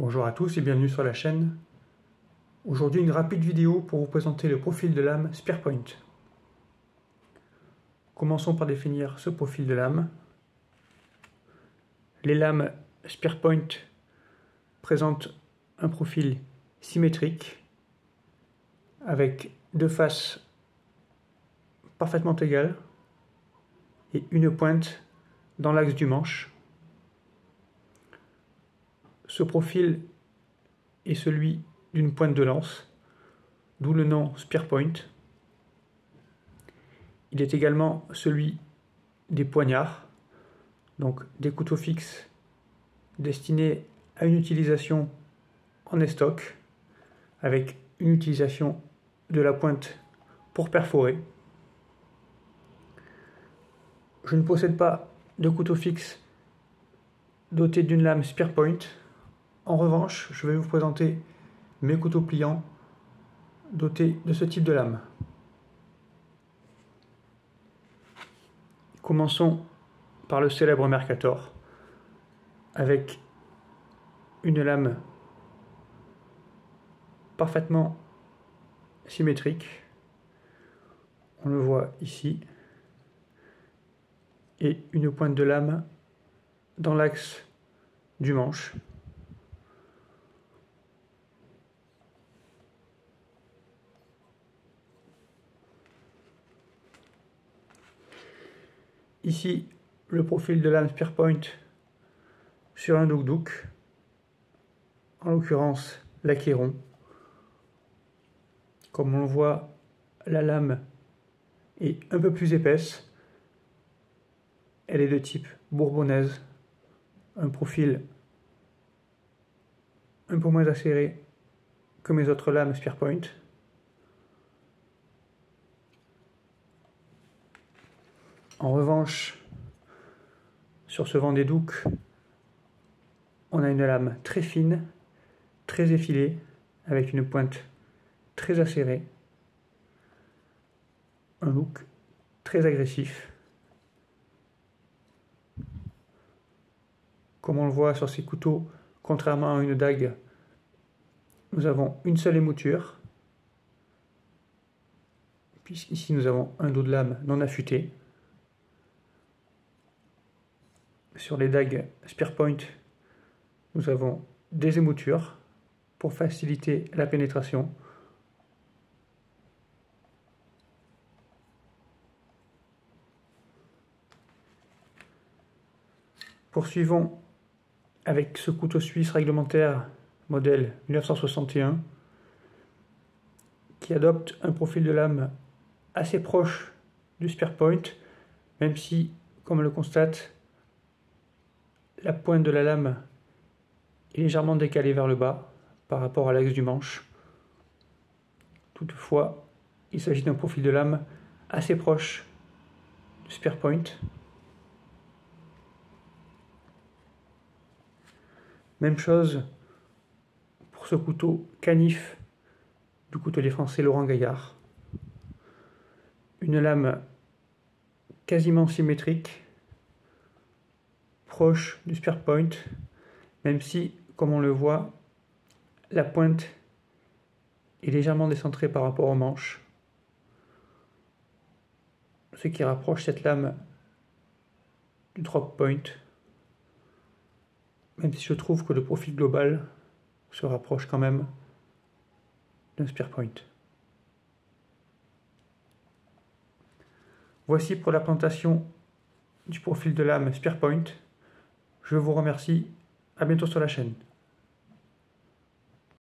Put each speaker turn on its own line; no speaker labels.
Bonjour à tous et bienvenue sur la chaîne. Aujourd'hui une rapide vidéo pour vous présenter le profil de lame Spearpoint. Commençons par définir ce profil de lame. Les lames Spearpoint présentent un profil symétrique avec deux faces parfaitement égales et une pointe dans l'axe du manche. Ce profil est celui d'une pointe de lance, d'où le nom Spearpoint. Il est également celui des poignards, donc des couteaux fixes destinés à une utilisation en estoc, avec une utilisation de la pointe pour perforer. Je ne possède pas de couteau fixe doté d'une lame Spearpoint. En revanche, je vais vous présenter mes couteaux pliants dotés de ce type de lame. Commençons par le célèbre Mercator avec une lame parfaitement symétrique. On le voit ici. Et une pointe de lame dans l'axe du manche. Ici, le profil de lame Spearpoint sur un Duk, en l'occurrence l'Aqueron. Comme on le voit, la lame est un peu plus épaisse. Elle est de type bourbonnaise, un profil un peu moins acéré que mes autres lames Spearpoint. En revanche, sur ce Duk, on a une lame très fine, très effilée, avec une pointe très acérée. Un look très agressif. Comme on le voit sur ces couteaux, contrairement à une dague, nous avons une seule émouture, puisqu'ici nous avons un dos de lame non affûté. Sur les dagues Spearpoint, nous avons des émoutures pour faciliter la pénétration. Poursuivons avec ce couteau suisse réglementaire modèle 1961 qui adopte un profil de lame assez proche du Spearpoint, même si, comme on le constate, la pointe de la lame est légèrement décalée vers le bas par rapport à l'axe du manche. Toutefois, il s'agit d'un profil de lame assez proche du Spearpoint. Même chose pour ce couteau canif du coutelier français Laurent Gaillard. Une lame quasiment symétrique, proche du Spearpoint, même si, comme on le voit, la pointe est légèrement décentrée par rapport au manche, ce qui rapproche cette lame du drop point, même si je trouve que le profil global se rapproche quand même d'un Spearpoint. Voici pour la présentation du profil de lame Spearpoint. Je vous remercie, à bientôt sur la chaîne.